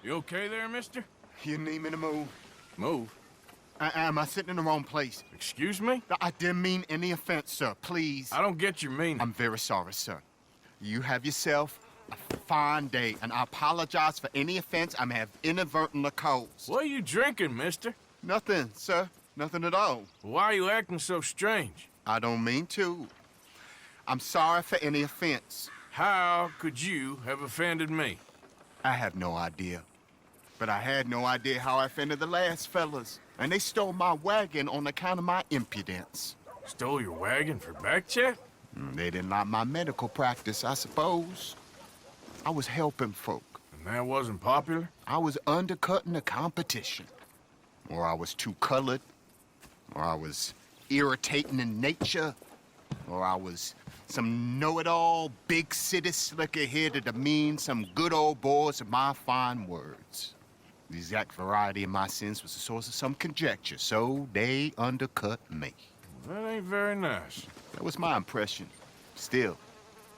You okay there, mister? You need me to move? Move? Am I sitting in the wrong place? Excuse me? I didn't mean any offense, sir. Please. I don't get your meaning. I'm very sorry, sir. You have yourself a fine day, and I apologize for any offense I may have inadvertently caused. What are you drinking, mister? Nothing, sir. Nothing at all. Why are you acting so strange? I don't mean to. I'm sorry for any offense. How could you have offended me? I have no idea. But I had no idea how I offended the last fellas. And they stole my wagon on account of my impudence. Stole your wagon for back check? They didn't like my medical practice, I suppose. I was helping folk. And that wasn't popular? I was undercutting the competition. Or I was too colored. Or I was irritating in nature. Or I was some know-it-all, big city slicker-head to demean some good old boys of my fine words. The exact variety of my sins was the source of some conjecture, so they undercut me. That ain't very nice. That was my impression. Still,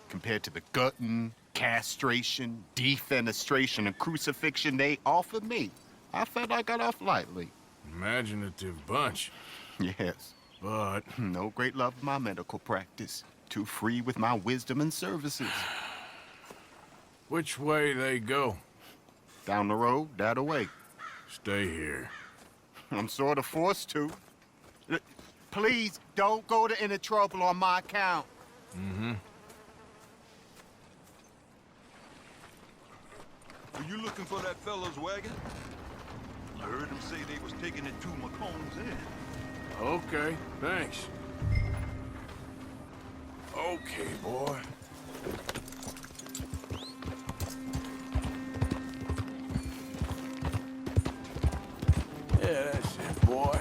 compared to the gutting, castration, defenestration, and crucifixion they offered me, I felt I got off lightly. Imaginative bunch. Yes. But no great love of my medical practice. Too free with my wisdom and services. which way they go? Down the road, that way. Stay here. I'm sort of forced to. Please, don't go to any trouble on my account. Mm-hmm. Were you looking for that fellow's wagon? I heard him say they was taking it to McComb's Inn. Okay, thanks. Okay, boy. Yeah, that's it, boy.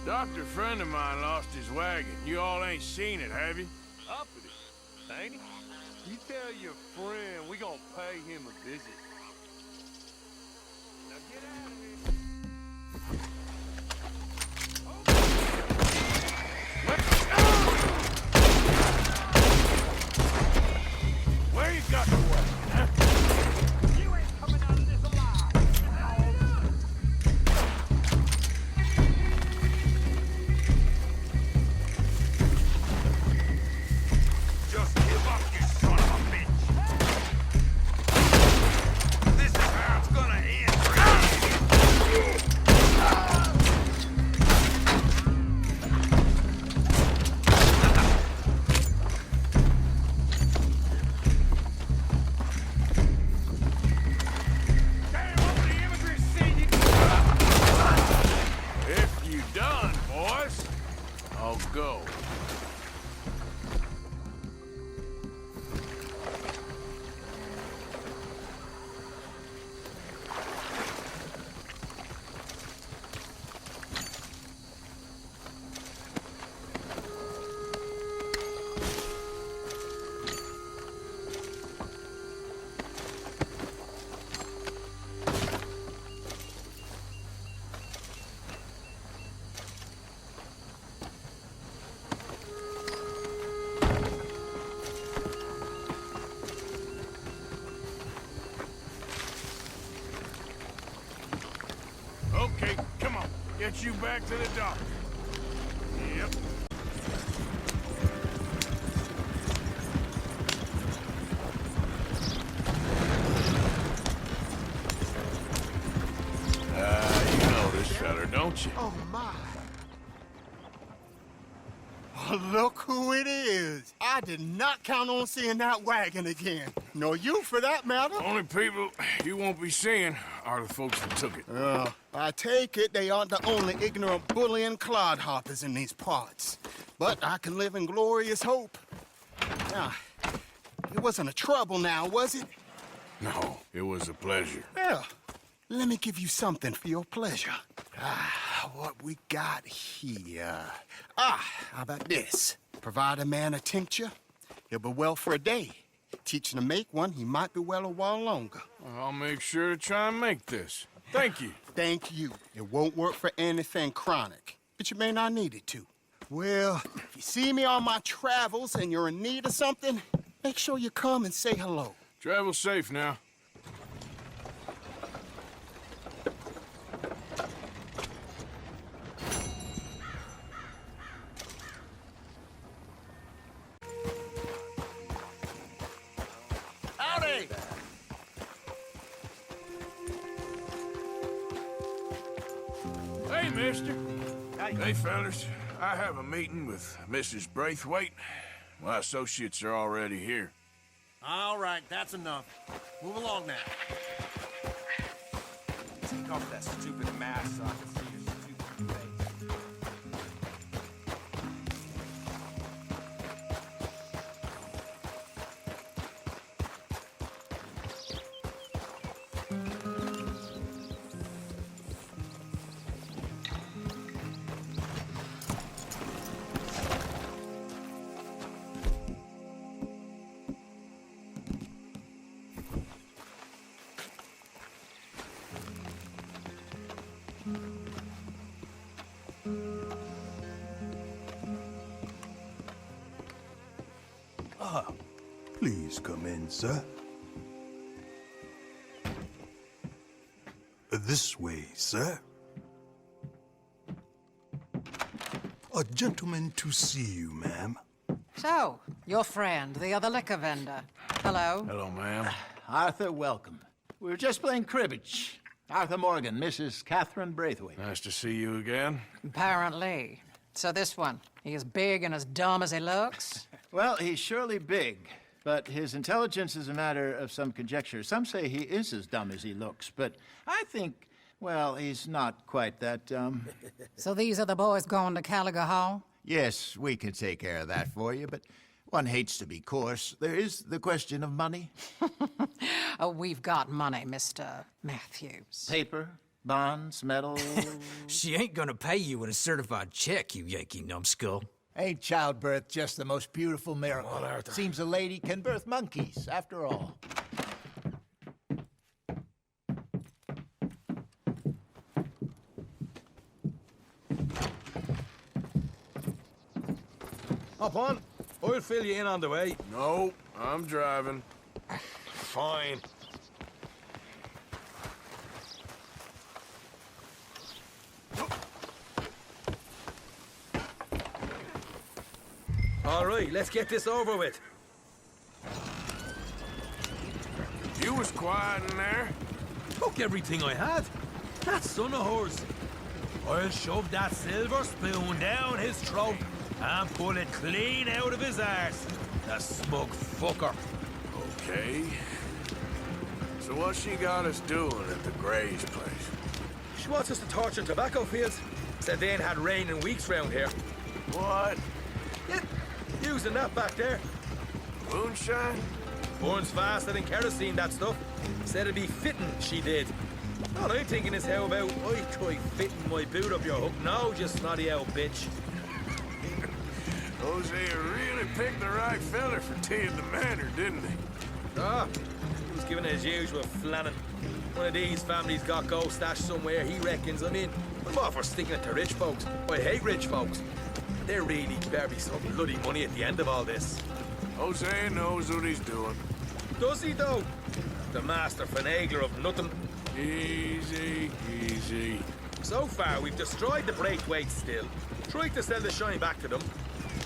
Doctor friend of mine lost his wagon. You all ain't seen it, have you? Up with it, ain't he? You tell your friend we gonna pay him a visit. Now get out of here. Where you got the wagon, huh? You ain't coming out of this alive. Just give up, you son of a bitch! This is how it's gonna end! Damn, over the immigrant scene, you If you done, boys, I'll go. Okay, come on. Get you back to the dock. Yep. You know this feller, don't you? Oh, my. Oh, look who it is. I did not count on seeing that wagon again. Nor you, for that matter. Only people you won't be seeing are the folks that took it. I take it they aren't the only ignorant bullying clodhoppers in these parts. But I can live in glorious hope. Now, it wasn't a trouble now, was it? No, it was a pleasure. Well, let me give you something for your pleasure. What we got here? How about this? Provide a man a tincture, he'll be well for a day. Teach him to make one, he might be well a while longer. I'll make sure to try and make this. Thank you. Thank you. It won't work for anything chronic, but you may not need it to. Well, if you see me on my travels and you're in need of something, make sure you come and say hello. Travel safe now. Howdy! Hey, mister. Hey, fellas. I have a meeting with Mrs. Braithwaite. My associates are already here. All right, that's enough. Move along now. Take off that stupid mask so I can see your stupid face. Please come in, sir. This way, sir. A gentleman to see you, ma'am. So, your friend, the other liquor vendor. Hello. Hello, ma'am. Arthur, welcome. We were just playing cribbage. Arthur Morgan, Mrs. Catherine Braithwaite. Nice to see you again. Apparently. So this one, he is big and as dumb as he looks? Well, he's surely big, but his intelligence is a matter of some conjecture. Some say he is as dumb as he looks, but I think, well, he's not quite that dumb. So these are the boys going to Caliga Hall? Yes, we can take care of that for you, but one hates to be coarse. There is the question of money. Oh, we've got money, Mr. Matthews. Paper, bonds, metal. She ain't gonna pay you in a certified check, you Yankee numbskull. Ain't childbirth just the most beautiful miracle? Seems a lady can birth monkeys, after all. Hop on. I'll fill you in on the way. No, I'm driving. Fine. All right, let's get this over with. You was quiet in there. Took everything I had. That son of hers. I'll shove that silver spoon down his throat and pull it clean out of his arse. The smug fucker. Okay. So what she got us doing at the Gray's place? She wants us to torture tobacco fields. Said they ain't had rain in weeks round here. What? Yeah, using that back there. Moonshine? Burns faster than kerosene, that stuff. Said it'd be fitting, she did. All I'm thinking is how about I try fitting my boot up your hook now, just snotty old bitch. Hosea really picked the right fella for tea at the manor, didn't he? Ah, he was giving it his usual flannin'. One of these families got gold stashed somewhere, he reckons. I mean, I'm all for sticking it to rich folks. I hate rich folks. There really better be some bloody money at the end of all this. Hosea knows what he's doing. Does he, though? The master finagler of nothing. Easy, easy. So far, we've destroyed the Braithwaites still. Tried to sell the shine back to them.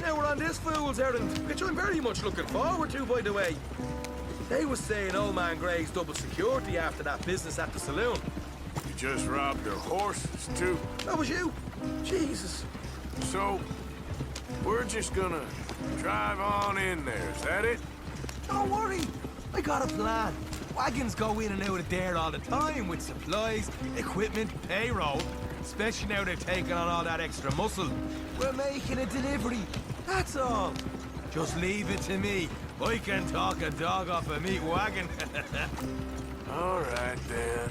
Now we're on this fool's errand, which I'm very much looking forward to, by the way. They was saying old man Gray's double security after that business at the saloon. You just robbed their horses, too. That was you. Jesus. So, we're just gonna drive on in there, is that it? Don't worry. I got a plan. Wagons go in and out of there all the time with supplies, equipment, payroll. Especially now they're taking on all that extra muscle. We're making a delivery. That's all. Just leave it to me. I can talk a dog off a meat wagon. All right, then.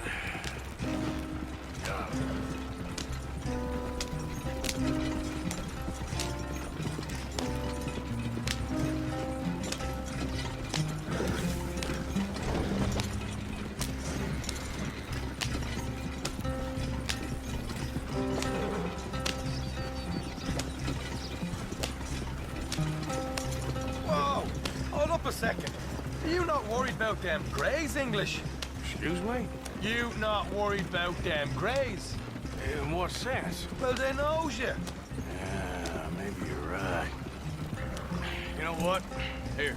Whoa! Hold up a second. Are you not worried about them Greys, English? Excuse me? You not worried about them Greys? In what sense? Well, they knows you. Yeah, maybe you're right. You know what? Here,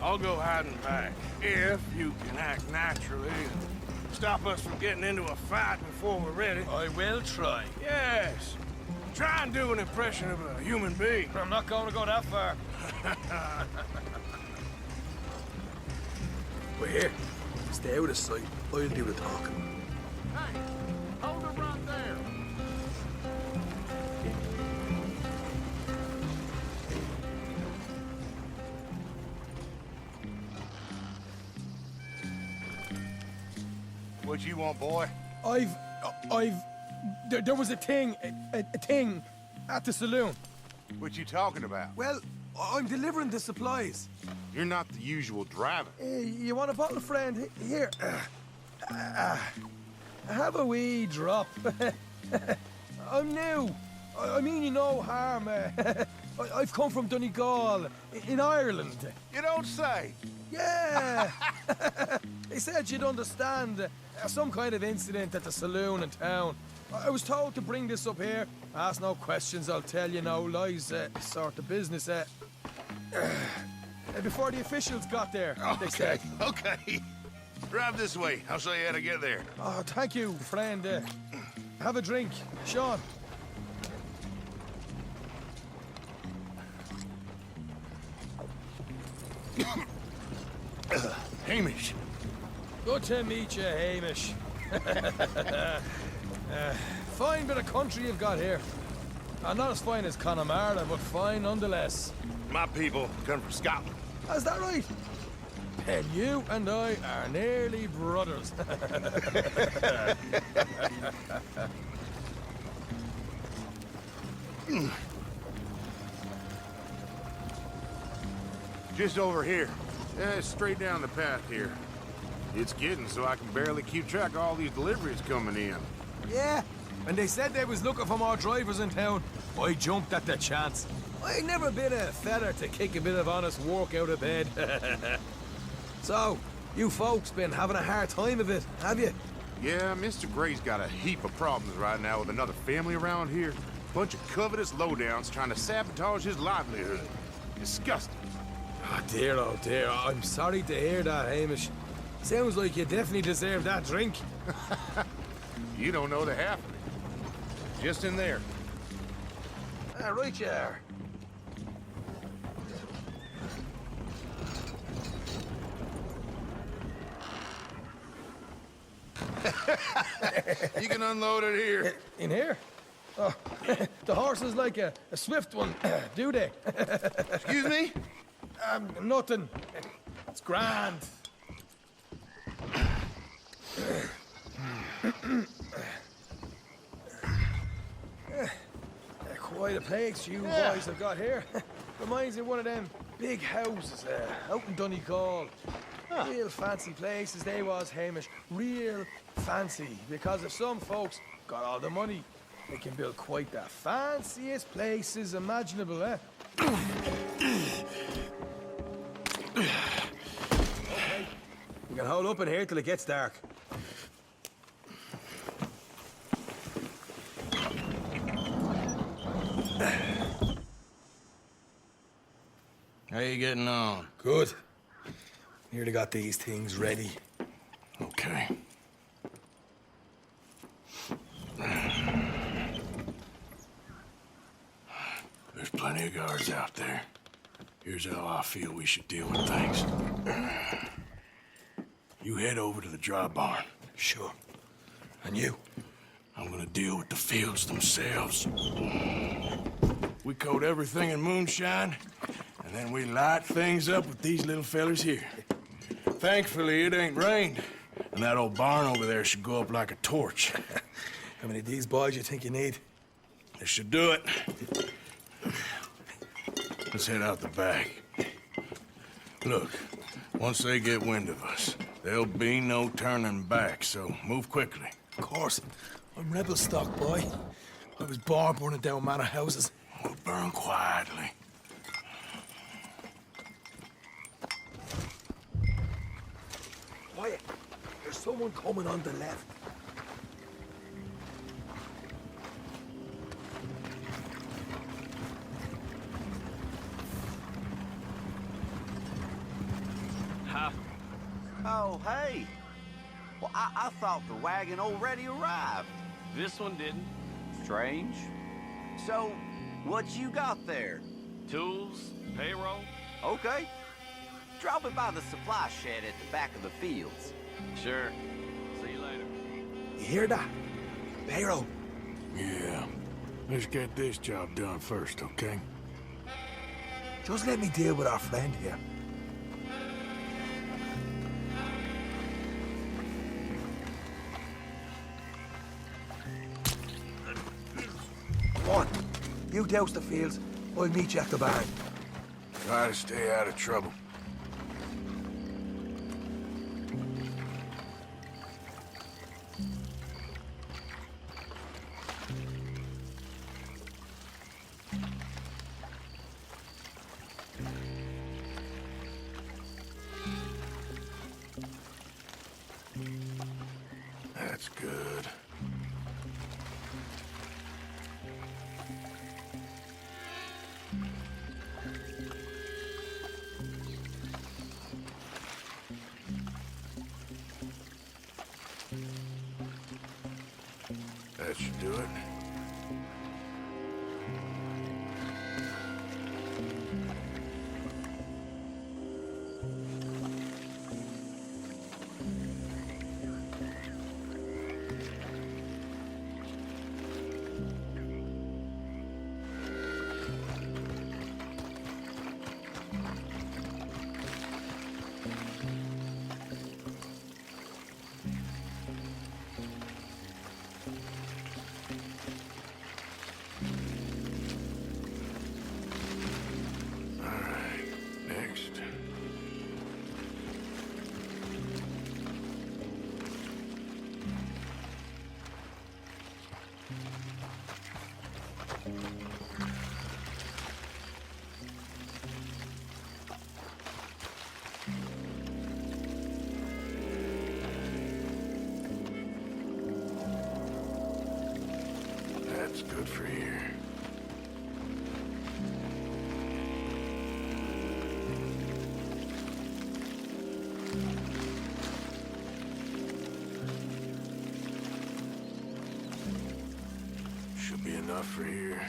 I'll go hiding back. If you can act naturally and stop us from getting into a fight before we're ready. I will try. Yes. Try and do an impression of a human being. I'm not going to go that far. We're here. Stay out of sight. I'll do the talking. Hey, hold it right there. What you want, boy? There was a thing at the saloon. What you talking about? Well, I'm delivering the supplies. You're not the usual driver. You want a bottle, friend? Here. Have a wee drop. I'm new. I mean you no harm. I've come from Donegal, in Ireland. You don't say. Yeah. They said you'd understand. Some kind of incident at the saloon in town. I was told to bring this up here. Ask no questions, I'll tell you no lies. Sort of business. Before the officials got there, they said. Okay. Drive this way. I'll show you how to get there. Oh, thank you, friend. Have a drink. Sean. Hamish. Good to meet you, Hamish. Fine bit of country you've got here. Not as fine as Connemara, but fine nonetheless. My people come from Scotland. Is that right? And you and I are nearly brothers. Just over here. Straight down the path here. It's getting so I can barely keep track of all these deliveries coming in. Yeah, and they said they was looking for more drivers in town. I jumped at the chance. I never been a feather to kick a bit of honest work out of bed. So, you folks been having a hard time of it, have you? Yeah, Mr. Gray's got a heap of problems right now with another family around here. Bunch of covetous lowdowns trying to sabotage his livelihood. Disgusting. Oh dear, I'm sorry to hear that, Hamish. Sounds like you definitely deserve that drink. You don't know the half of it. Just in there. Right you are. You can unload it here. In here? Oh, the horse is like a swift one, do they? Excuse me? Nothing. It's grand. Quite a place you boys have got here. Reminds me of one of them big houses out in Donegal. Real fancy places they was, Hamish. Real fancy. Because if some folks got all the money, they can build quite the fanciest places imaginable, eh? Okay. We can hold up in here till it gets dark. How you getting on? Good. Nearly got these things ready. Okay. There's plenty of guards out there. Here's how I feel we should deal with things. You head over to the dry barn. Sure. And you? I'm gonna deal with the fields themselves. We coat everything in moonshine, and then we light things up with these little fellers here. Thankfully, it ain't rained, and that old barn over there should go up like a torch. How many of these boys you think you need? This should do it. Let's head out the back. Look, once they get wind of us, there'll be no turning back, so move quickly. Of course. I'm rebel stock, boy. I was born burning down manor houses. We'll burn quietly. Quiet. There's someone coming on the left. Oh, hey. Well, I thought the wagon already arrived. This one didn't. Strange. So, what you got there? Tools, payroll. Okay. Drop it by the supply shed at the back of the fields. Sure. See you later. You hear that? Payroll. Yeah. Let's get this job done first, okay? Just let me deal with our friend here. Come on. You douse the fields. I'll meet you at the barn. Try to stay out of trouble. That's good. That should do it. Next. That's good for here. Should be enough for here.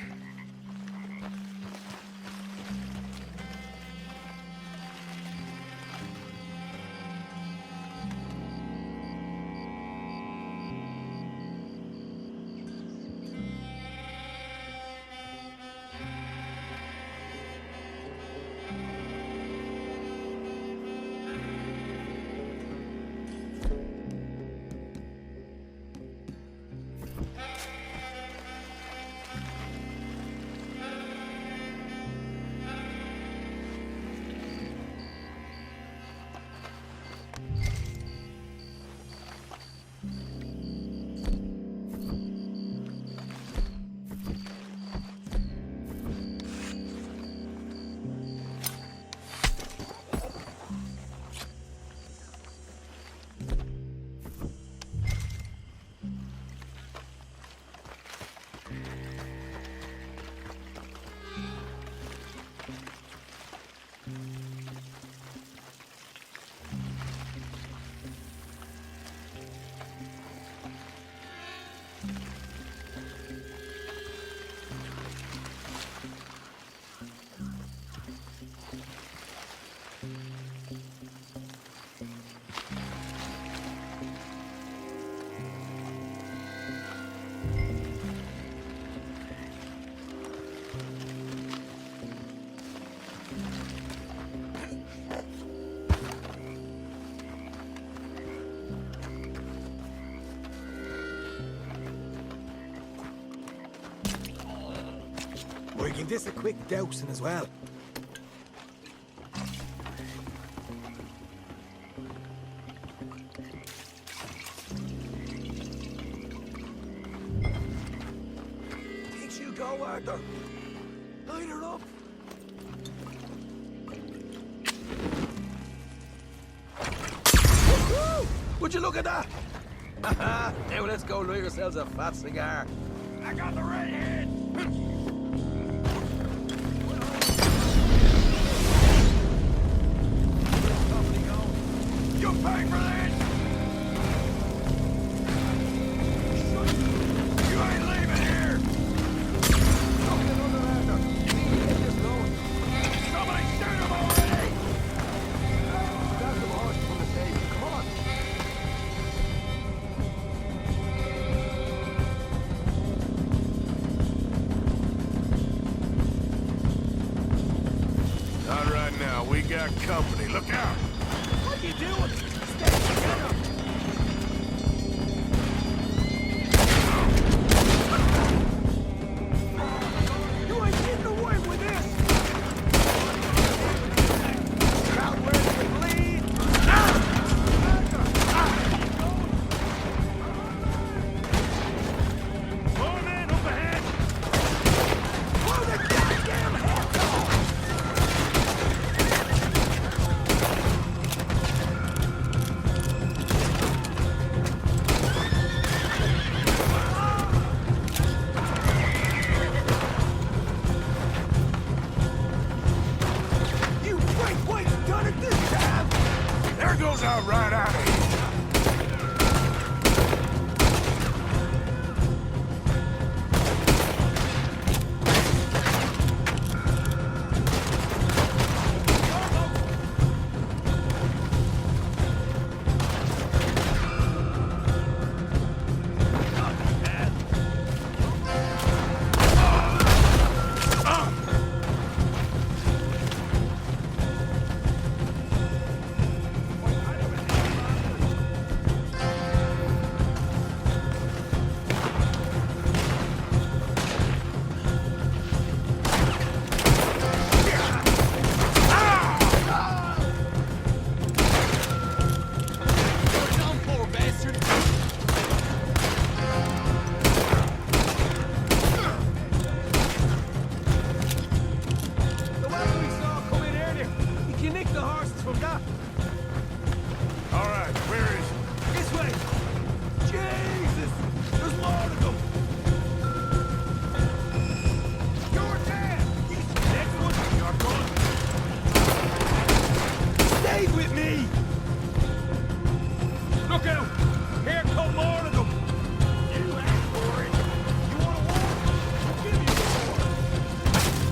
Give this a quick dousing as well. Think she'll go, Arthur? Light her up. Woo! Would you look at that? Now let's go light ourselves a fat cigar. I got the redhead! You pay for this! You ain't leaving here! Somebody shoot him already! Grab the horse from the stable. Come on. Not right now. We got company. Look out! What are you doing? Stay together. You ain't getting away with this. Out where you bleed. More men up ahead! Blow the goddamn heads off. You great white's done it this time. There goes our right eye. The wagon we saw come in earlier. You can nick the horses from that. All right, where is he? This way. Jesus! There's more of them. You're dead. Next one. You're gone. Stay with me. Look out. Here come more of them. You asked for it. You want a war? I'll give you a war.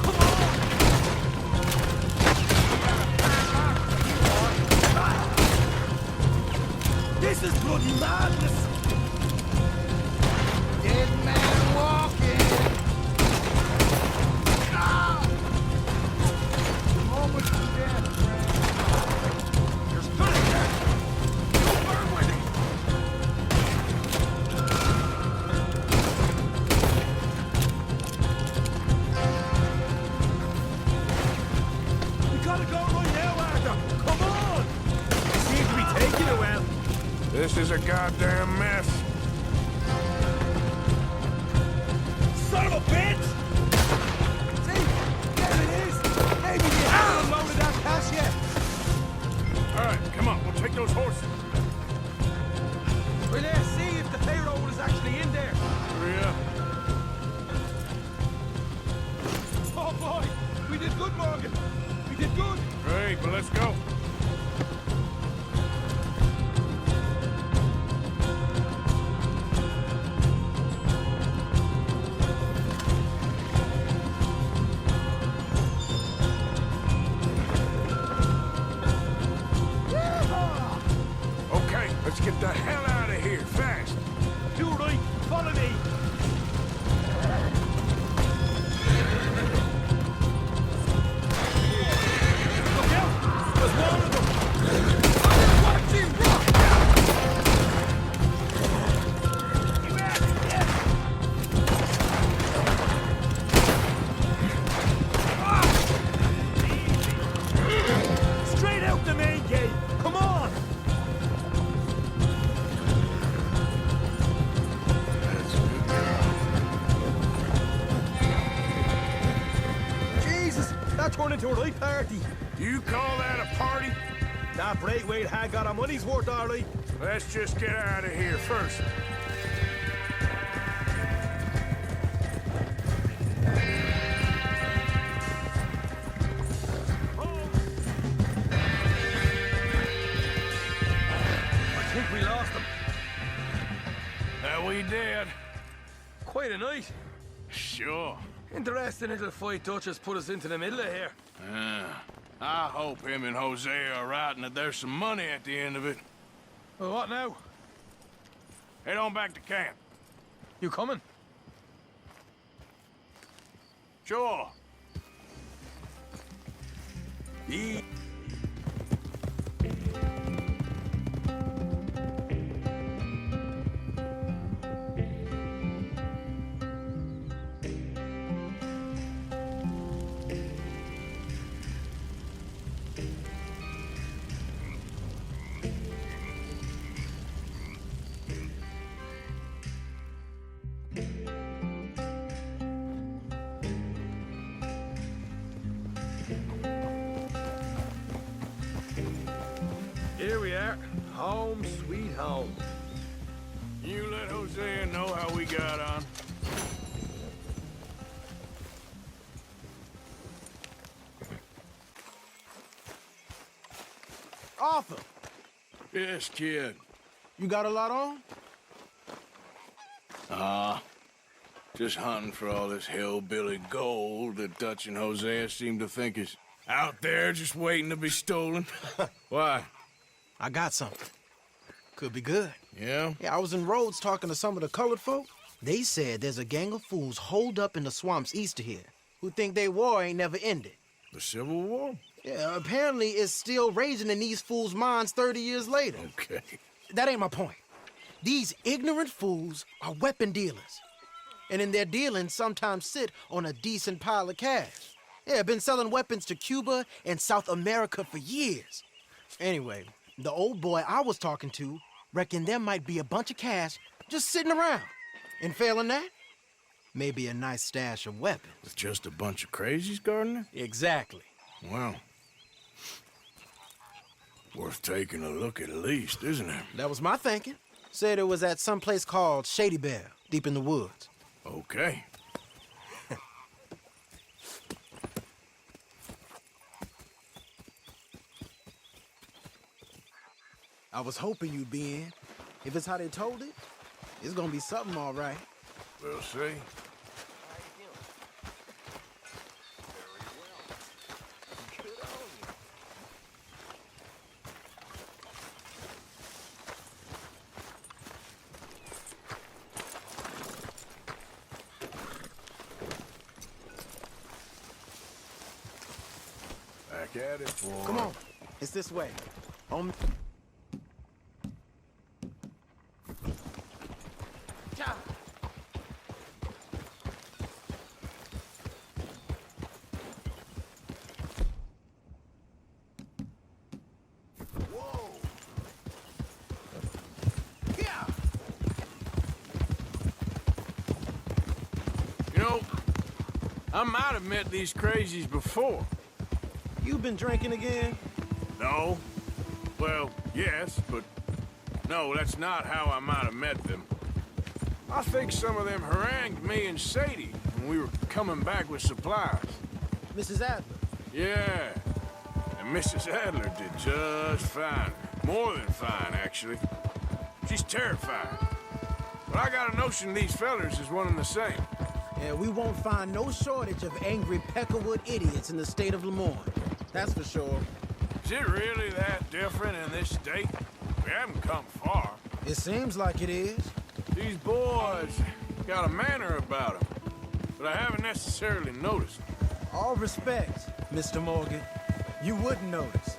Come on. This is bloody madness! Dead man walking. The moment of death, friend. You're stood it there! You burn with it! We gotta go right now, Arthur! Come on! They seem to be taking it well. This is a goddamn mess. Son of a bitch! See? There it is! Maybe you haven't unloaded that cash yet! All right, come on. We'll take those horses. Well, let's see if the payroll is actually in there. Hurry up. Oh boy! We did good, Morgan! We did good! Great, but let's go. coming to a right party. You call that a party? That Braithwaite had got our money's worth, all right. Let's just get out of here first. I think we lost them. That we did. Quite a night. Sure. Interesting little fight Dutchess put us into the middle of here. I hope him and Jose are right and that there's some money at the end of it. Well, what now? Head on back to camp. You coming? Sure. Yeah. Here we are. Home sweet home. You let Hosea know how we got on. Arthur, Yes, kid. you got a lot on? Just hunting for all this hillbilly gold that Dutch and Hosea seem to think is out there just waiting to be stolen. Why? I got something. Could be good. Yeah? Yeah, I was in Rhodes talking to some of the colored folk. They said there's a gang of fools holed up in the swamps east of here who think their war ain't never ended. The Civil War? Yeah, apparently it's still raging in these fools' minds 30 years later. Okay. That ain't my point. These ignorant fools are weapon dealers. And in their dealings sometimes sit on a decent pile of cash. Yeah, been selling weapons to Cuba and South America for years. Anyway, the old boy I was talking to reckoned there might be a bunch of cash just sitting around. And failing that, maybe a nice stash of weapons. With just a bunch of crazies, Gardner? Exactly. Well, worth taking a look at least, isn't it? That was my thinking. Said it was at some place called Shady Bell, deep in the woods. Okay. I was hoping you'd be in. If it's how they told it, it's gonna be something all right. We'll see. Back at it, boy. Come on, it's this way. On. You know, I might have met these crazies before. You been drinking again? No. Well, yes, but no, that's not how I might have met them. I think some of them harangued me and Sadie when we were coming back with supplies. Mrs. Adler. Yeah, and Mrs. Adler did just fine. More than fine, actually. She's terrifying. But I got a notion these fellers is one and the same. Yeah, we won't find no shortage of angry Peckerwood idiots in the state of Lemoyne. That's for sure. Is it really that different in this state? We haven't come far. It seems like it is. These boys got a manner about them, but I haven't necessarily noticed. All respect, Mr. Morgan. You wouldn't notice.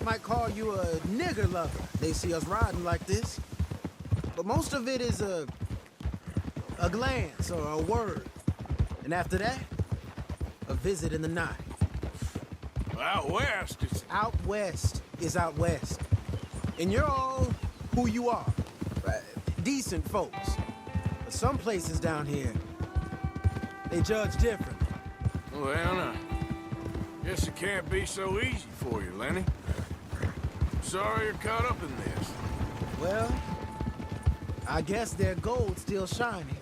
Might call you a nigger lover. They see us riding like this. But most of it is a glance or a word. And after that, a visit in the night. Well, out west, it's... Out west is out west. And you're all who you are. Decent folks. But some places down here, they judge different. Well, now, Guess it can't be so easy for you, Lenny. Sorry you're caught up in this. Well, I guess their gold's still shining,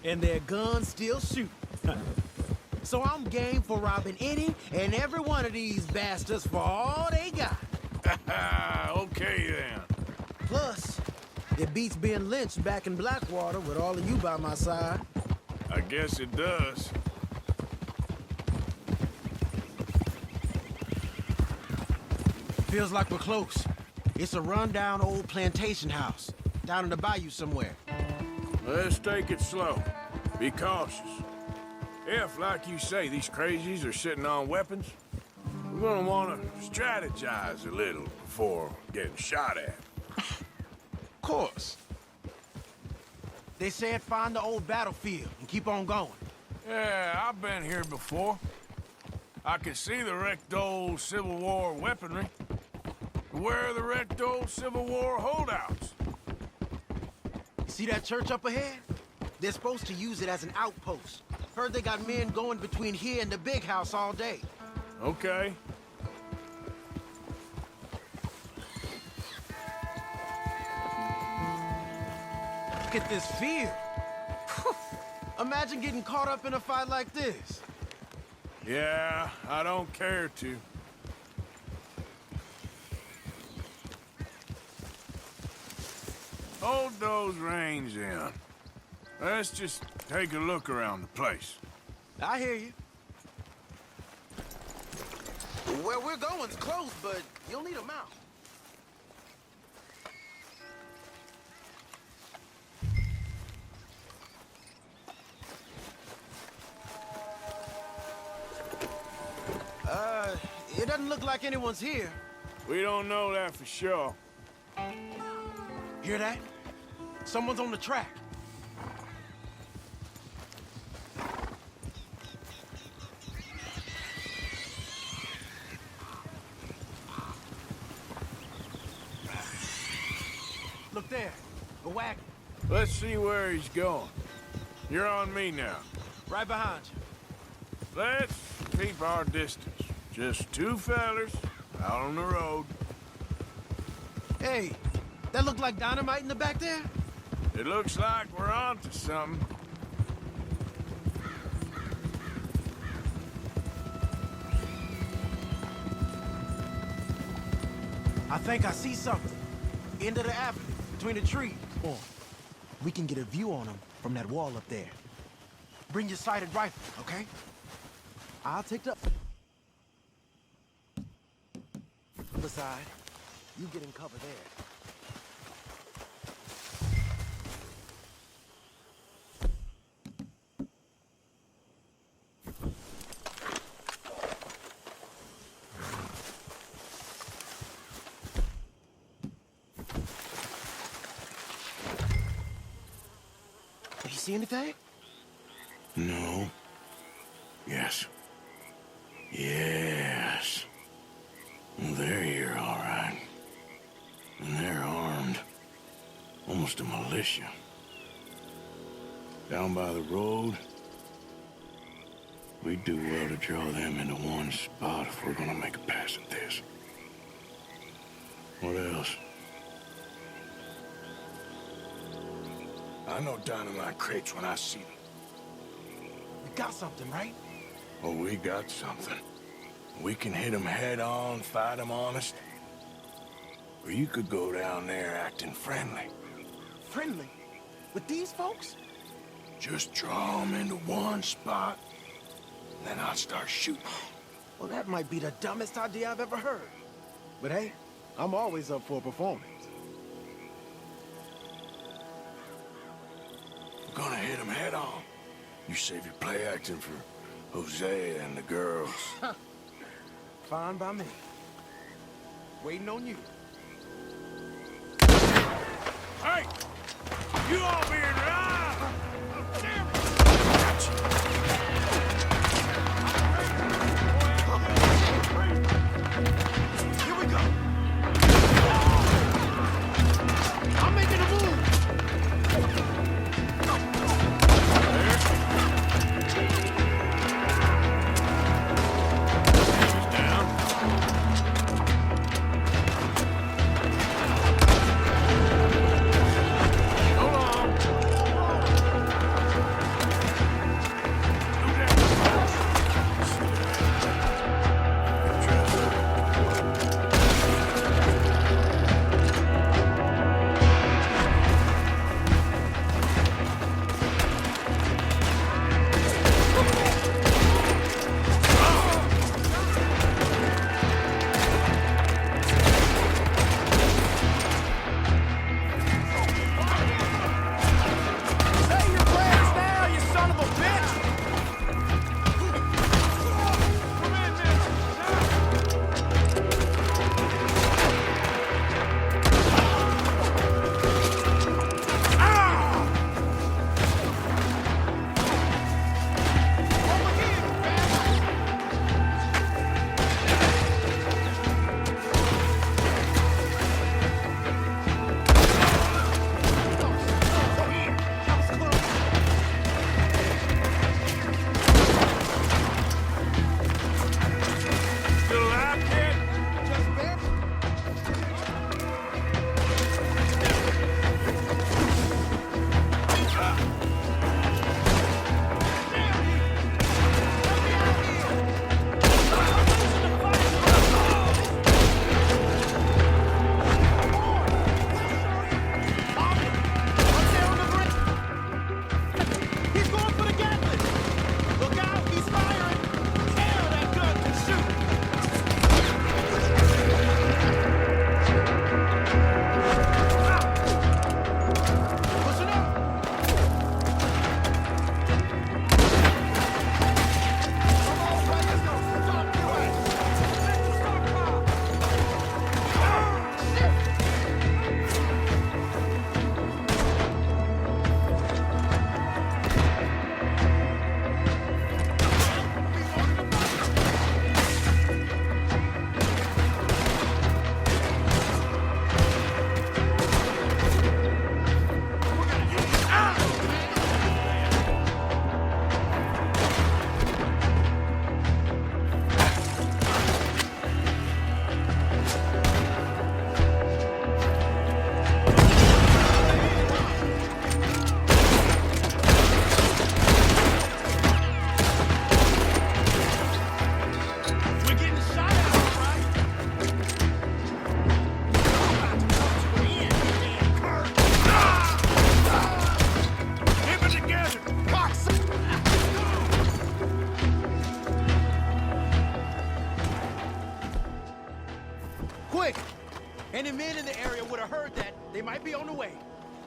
and their guns still shoot. So I'm game for robbing any and every one of these bastards for all they got. Okay, then. Plus, it beats being lynched back in Blackwater with all of you by my side. I guess it does. Feels like we're close. It's a rundown old plantation house, down in the bayou somewhere. Let's take it slow. Be cautious. If, like you say, these crazies are sitting on weapons, we're gonna want to strategize a little before getting shot at. Of course. They said find the old battlefield and keep on going. Yeah, I've been here before. I can see the wrecked old Civil War weaponry. Where are the wrecked old Civil War holdouts? See that church up ahead? They're supposed to use it as an outpost. Heard they got men going between here and the big house all day. Okay. Look at this field. Imagine getting caught up in a fight like this. Yeah, I don't care to. Hold those reins in. Let's just take a look around the place. I hear you. Where we're going's close, but you'll need a mount. It doesn't look like anyone's here. We don't know that for sure. Hear that? Someone's on the track. Look there, a wagon. Let's see where he's going. You're on me now. Right behind you. Let's keep our distance. Just two fellers out on the road. Hey, that look like dynamite in the back there? It looks like we're onto something. I think I see something. End of the avenue, between the trees. Oh, we can get a view on them from that wall up there. Bring your sighted rifle, okay? I'll take the other side. You get in cover there. Did you see anything? No. Yes. Yes. They're here, all right. And they're armed. Almost a militia. Down by the road. We'd do well to draw them into one spot if we're gonna make a pass at this. What else? I know dynamite crates when I see them. We got something, right? Oh, we got something. We can hit them head on, fight them honest. Or you could go down there acting friendly. Friendly? With these folks? Just draw them into one spot, then I'll start shooting. Well, that might be the dumbest idea I've ever heard. But hey, I'm always up for a performance. We're gonna hit them head on. You save your play acting for Hosea and the girls. Fine by me. Waiting on you. Hey! You all being robbed! Damn it! Here we go. I'm making a move.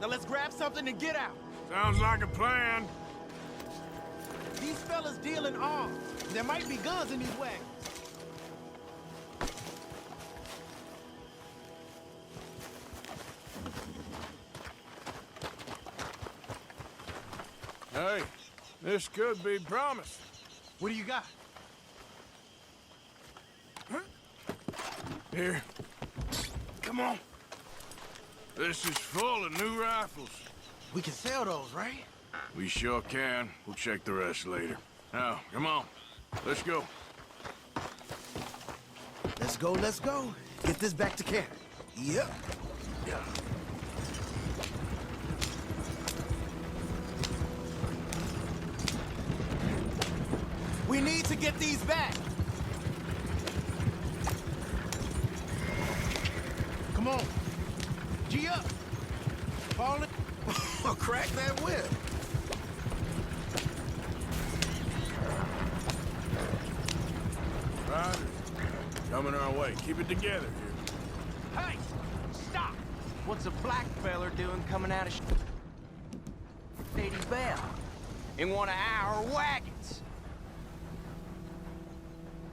Now let's grab something and get out. Sounds like a plan. These fellas deal in arms. There might be guns in these wagons. Hey, this could be promising. What do you got? Here. Come on. This is full of new rifles. We can sell those, right? We sure can. We'll check the rest later. Now, come on. Let's go. Let's go, let's go. Get this back to camp. Yep. Yeah. We need to get these back. Come on. G up. Fall in. Crack that whip. Riders, coming our way. Keep it together here. Hey! Stop! What's a black feller doing coming out of Shady Bell in one of our wagons?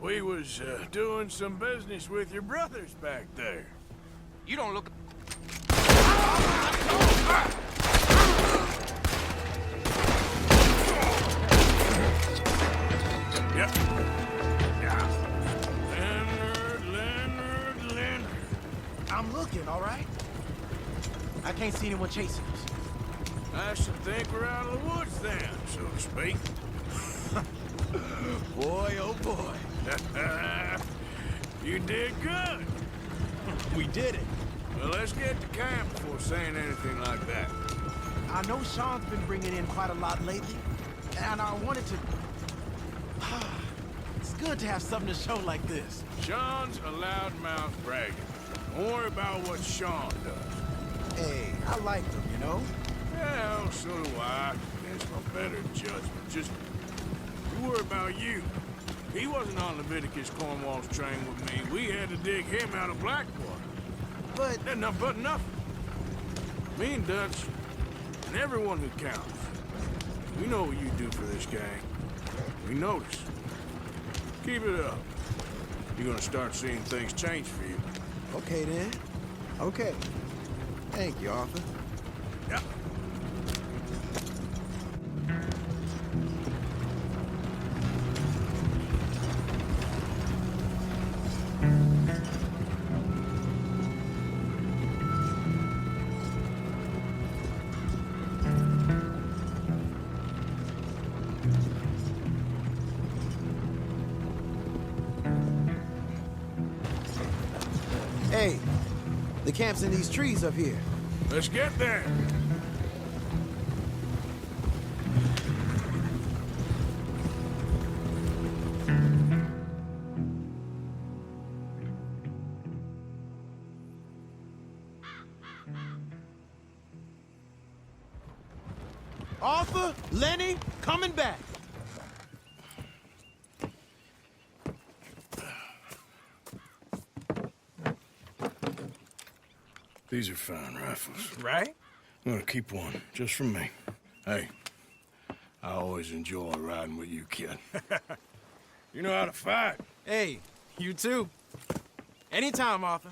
We was doing some business with your brothers back there. You don't look... Yep. Yeah. Leonard. I'm looking, all right? I can't see anyone chasing us. I should think we're out of the woods then, so to speak. Boy, oh boy. You did good. We did it. Well, let's get to camp before saying anything like that. I know Sean's been bringing in quite a lot lately, and I wanted to... It's good to have something to show like this. Sean's a loudmouth bragger. Don't worry about what Sean does. Hey, I like him, you know? Yeah, well, so do I. Against my better judgment. Just you worry about you. He wasn't on Leviticus Cornwall's train with me. We had to dig him out of Blackwater. But... Enough but nothing. Me and Dutch, and everyone who counts. We know what you do for this gang. We notice. Keep it up. You're gonna start seeing things change for you. Okay, then. Okay. Thank you, Arthur. Yep. Hey, the camp's in these trees up here. Let's get there. Arthur, Lenny, coming back. These are fine rifles. Right? I'm gonna keep one, just for me. Hey, I always enjoy riding with you, kid. You know how to fight. Hey, you too. Anytime, Arthur.